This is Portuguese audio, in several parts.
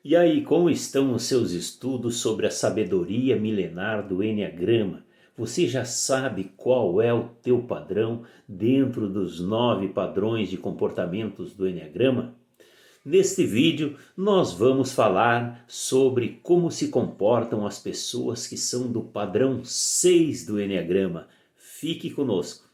E aí, como estão os seus estudos sobre a sabedoria milenar do Eneagrama? Você já sabe qual é o teu padrão dentro dos 9 padrões de comportamentos do Eneagrama? Neste vídeo, nós vamos falar sobre como se comportam as pessoas que são do padrão 6 do Eneagrama. Fique conosco.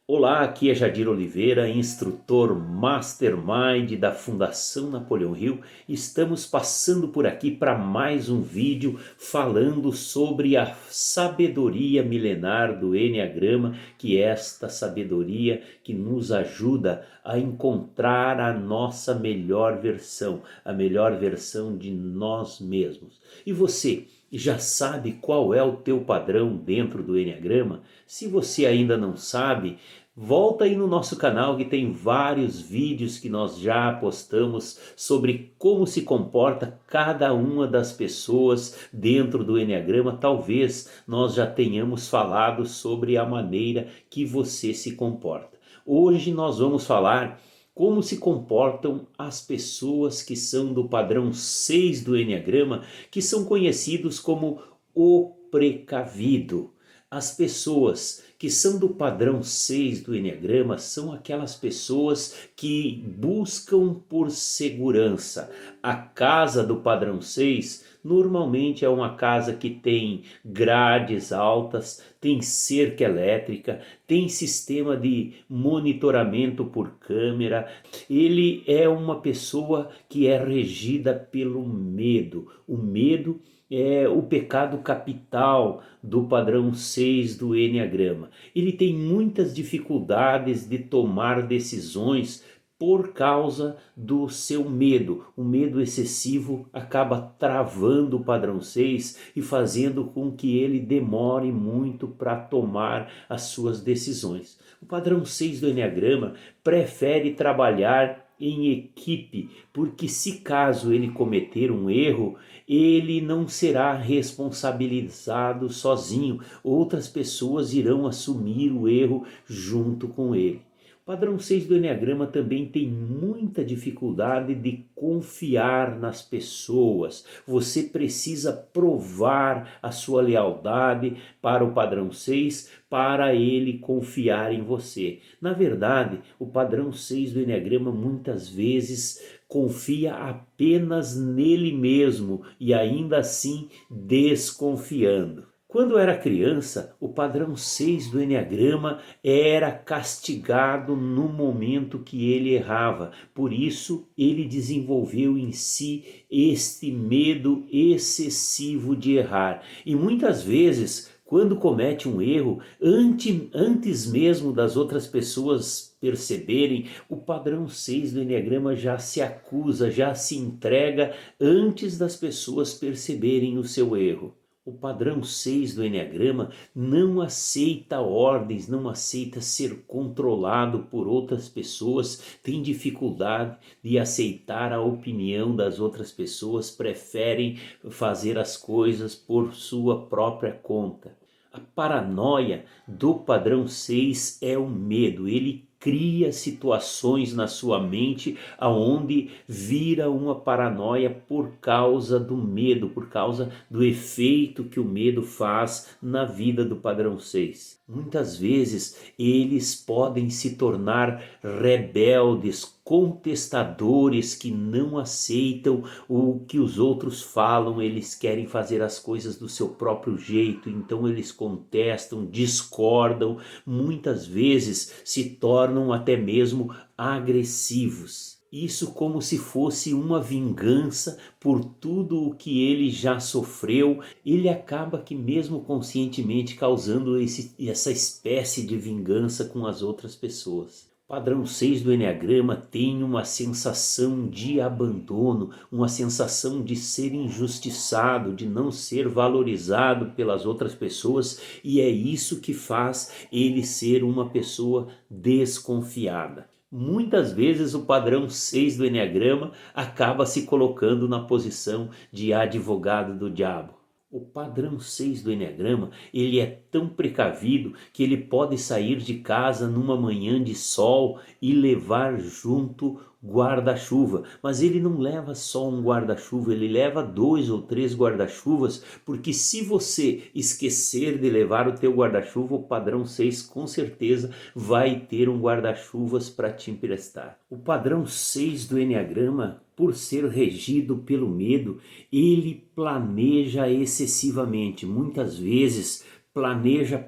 Olá, aqui é Jadir Oliveira, instrutor Mastermind da Fundação Napoleão Hill. Estamos passando por aqui para mais um vídeo falando sobre a sabedoria milenar do Eneagrama, que é esta sabedoria que nos ajuda a encontrar a nossa melhor versão, a melhor versão de nós mesmos. E você? Já sabe qual é o teu padrão dentro do Eneagrama? Se você ainda não sabe, volta aí no nosso canal que tem vários vídeos que nós já postamos sobre como se comporta cada uma das pessoas dentro do Eneagrama. Talvez nós já tenhamos falado sobre a maneira que você se comporta. Hoje nós vamos falar como se comportam as pessoas que são do padrão 6 do Eneagrama, que são conhecidos como o precavido. As pessoas que são do padrão 6 do Eneagrama são aquelas pessoas que buscam por segurança. A casa do padrão 6 normalmente é uma casa que tem grades altas, tem cerca elétrica, tem sistema de monitoramento por câmera. Ele é uma pessoa que é regida pelo medo. O medo é o pecado capital do padrão 6 do Eneagrama. Ele tem muitas dificuldades de tomar decisões por causa do seu medo. O medo excessivo acaba travando o padrão 6 e fazendo com que ele demore muito para tomar as suas decisões. O padrão 6 do Eneagrama prefere trabalhar em equipe, porque se caso ele cometer um erro, ele não será responsabilizado sozinho. Outras pessoas irão assumir o erro junto com ele. O padrão 6 do Eneagrama também tem muita dificuldade de confiar nas pessoas. Você precisa provar a sua lealdade para o padrão 6 para ele confiar em você. Na verdade, o padrão 6 do Eneagrama muitas vezes confia apenas nele mesmo e ainda assim desconfiando. Quando era criança, o padrão 6 do Eneagrama era castigado no momento que ele errava. Por isso, ele desenvolveu em si este medo excessivo de errar. E muitas vezes, quando comete um erro, antes mesmo das outras pessoas perceberem, o padrão 6 do Eneagrama já se acusa, já se entrega antes das pessoas perceberem o seu erro. O padrão 6 do Eneagrama não aceita ordens, não aceita ser controlado por outras pessoas, tem dificuldade de aceitar a opinião das outras pessoas, preferem fazer as coisas por sua própria conta. A paranoia do padrão 6 é o medo. Ele cria situações na sua mente aonde vira uma paranoia por causa do medo, por causa do efeito que o medo faz na vida do padrão 6. Muitas vezes eles podem se tornar rebeldes, contestadores que não aceitam o que os outros falam, eles querem fazer as coisas do seu próprio jeito, então eles contestam, discordam, muitas vezes se tornam até mesmo agressivos. Isso como se fosse uma vingança por tudo o que ele já sofreu. Ele acaba que mesmo conscientemente causando essa espécie de vingança com as outras pessoas. O padrão 6 do Eneagrama tem uma sensação de abandono, uma sensação de ser injustiçado, de não ser valorizado pelas outras pessoas, e é isso que faz ele ser uma pessoa desconfiada. Muitas vezes o padrão 6 do Eneagrama acaba se colocando na posição de advogado do diabo. O padrão 6 do Eneagrama, ele é tão precavido que ele pode sair de casa numa manhã de sol e levar junto guarda-chuva. Mas ele não leva só um guarda-chuva, ele leva 2 ou 3 guarda-chuvas, porque se você esquecer de levar o teu guarda-chuva, o padrão 6 com certeza vai ter um guarda-chuvas para te emprestar. O padrão 6 do Eneagrama, por ser regido pelo medo, ele planeja excessivamente. Muitas vezes planeja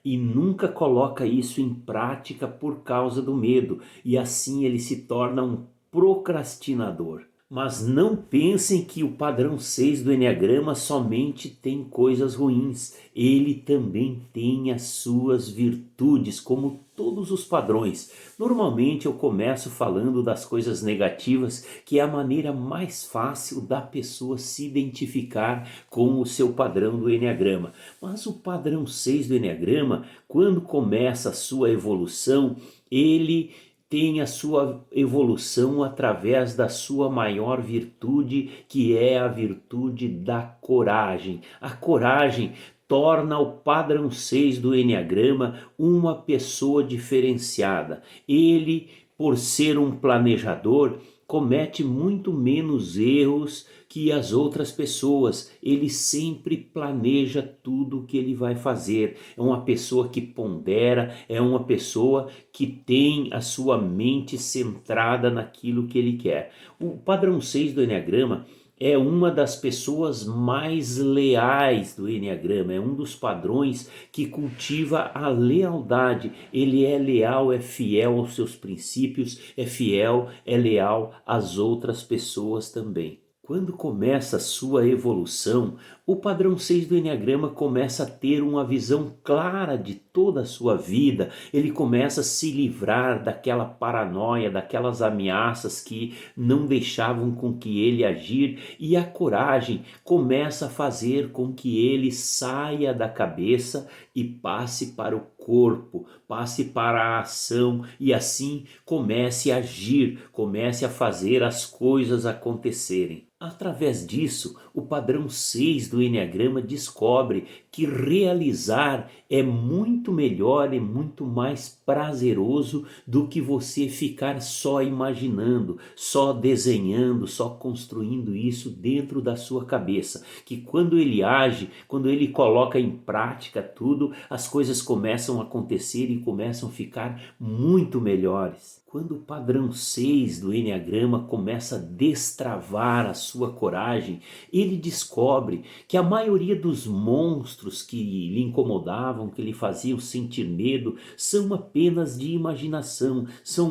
e nunca coloca isso em prática por causa do medo. E assim ele se torna um procrastinador. Mas não pensem que o padrão 6 do Eneagrama somente tem coisas ruins. Ele também tem as suas virtudes, como todos os padrões. Normalmente eu começo falando das coisas negativas, que é a maneira mais fácil da pessoa se identificar com o seu padrão do Eneagrama. Mas o padrão 6 do Eneagrama, quando começa a sua evolução, ele tem a sua evolução através da sua maior virtude, que é a virtude da coragem. A coragem torna o padrão 6 do Eneagrama uma pessoa diferenciada. Ele, por ser um planejador, comete muito menos erros que as outras pessoas. Ele sempre planeja tudo o que ele vai fazer. É uma pessoa que pondera, é uma pessoa que tem a sua mente centrada naquilo que ele quer. O padrão 6 do Eneagrama é uma das pessoas mais leais do Eneagrama, é um dos padrões que cultiva a lealdade. Ele é leal, é fiel aos seus princípios, é fiel, é leal às outras pessoas também. Quando começa a sua evolução, o padrão 6 do Eneagrama começa a ter uma visão clara de toda a sua vida. Ele começa a se livrar daquela paranoia, daquelas ameaças que não deixavam com que ele agir, e a coragem começa a fazer com que ele saia da cabeça e passe para o corpo, passe para a ação, e assim comece a agir, comece a fazer as coisas acontecerem. Através disso, o padrão 6 do Eneagrama descobre que realizar é muito melhor e muito mais prazeroso do que você ficar só imaginando, só desenhando, só construindo isso dentro da sua cabeça. Que quando ele age, quando ele coloca em prática tudo, as coisas começam a acontecer e começam a ficar muito melhores. Quando o padrão 6 do Eneagrama começa a destravar a sua coragem, ele descobre que a maioria dos monstros que lhe incomodavam, que lhe faziam sentir medo, são apenas de imaginação, são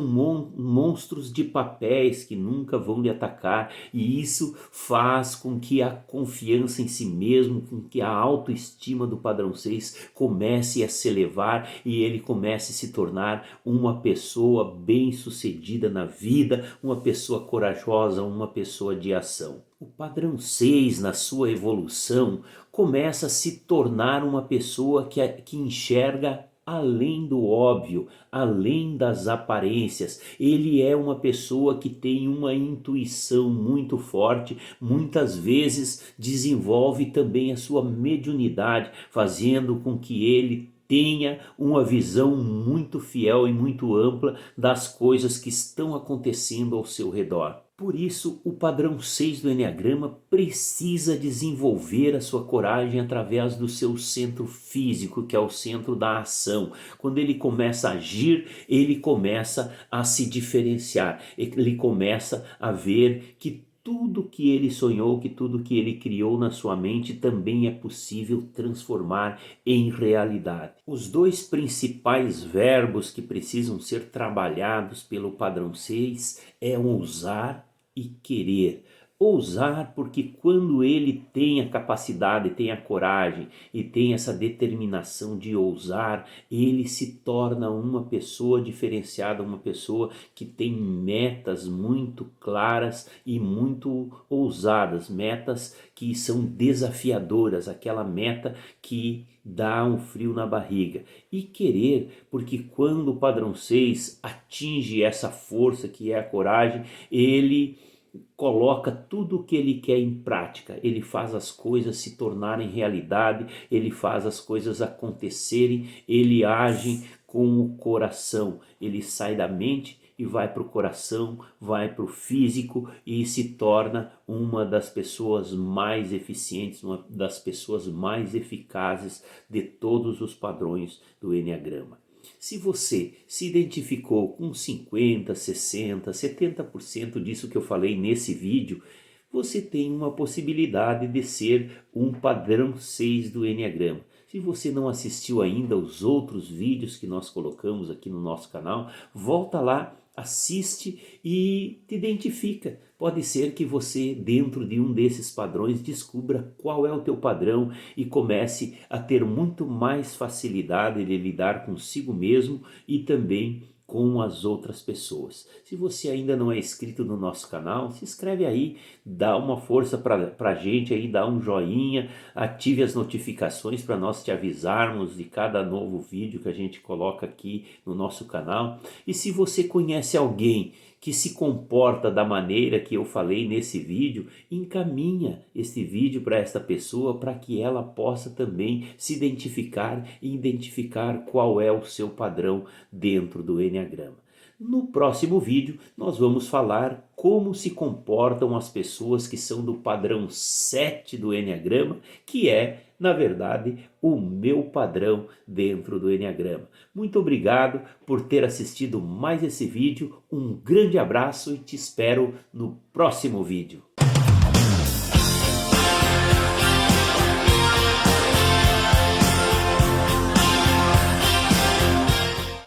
monstros de papéis que nunca vão lhe atacar, e isso faz com que a confiança em si mesmo, com que a autoestima do padrão 6 comece a se elevar e ele comece a se tornar uma pessoa bem-sucedida na vida, uma pessoa corajosa, uma pessoa de ação. O padrão 6, na sua evolução, começa a se tornar uma pessoa que enxerga além do óbvio, além das aparências. Ele é uma pessoa que tem uma intuição muito forte, muitas vezes desenvolve também a sua mediunidade, fazendo com que ele tenha uma visão muito fiel e muito ampla das coisas que estão acontecendo ao seu redor. Por isso, o padrão 6 do Eneagrama precisa desenvolver a sua coragem através do seu centro físico, que é o centro da ação. Quando ele começa a agir, ele começa a se diferenciar, ele começa a ver que tudo que ele sonhou, que tudo que ele criou na sua mente também é possível transformar em realidade. Os dois principais verbos que precisam ser trabalhados pelo padrão 6 é ousar e querer. Ousar porque quando ele tem a capacidade, tem a coragem e tem essa determinação de ousar, ele se torna uma pessoa diferenciada, uma pessoa que tem metas muito claras e muito ousadas, metas que são desafiadoras, aquela meta que dá um frio na barriga. E querer, porque quando o padrão 6 atinge essa força que é a coragem, ele coloca tudo o que ele quer em prática, ele faz as coisas se tornarem realidade, ele faz as coisas acontecerem, ele age com o coração, ele sai da mente e vai para o coração, vai para o físico e se torna uma das pessoas mais eficientes, uma das pessoas mais eficazes de todos os padrões do Enneagrama. Se você se identificou com 50, 60, 70% disso que eu falei nesse vídeo, você tem uma possibilidade de ser um padrão 6 do Enneagrama. Se você não assistiu ainda aos outros vídeos que nós colocamos aqui no nosso canal, volta lá, assiste e te identifica. Pode ser que você, dentro de um desses padrões, descubra qual é o teu padrão e comece a ter muito mais facilidade de lidar consigo mesmo e também com as outras pessoas. Se você ainda não é inscrito no nosso canal, se inscreve aí, dá uma força para a gente aí, dá um joinha, ative as notificações para nós te avisarmos de cada novo vídeo que a gente coloca aqui no nosso canal. E se você conhece alguém que se comporta da maneira que eu falei nesse vídeo, encaminha esse vídeo para esta pessoa para que ela possa também se identificar e identificar qual é o seu padrão dentro do Enneagrama. No próximo vídeo nós vamos falar como se comportam as pessoas que são do padrão 7 do Enneagrama, que é, na verdade, o meu padrão dentro do Enneagrama. Muito obrigado por ter assistido mais esse vídeo, um grande abraço e te espero no próximo vídeo.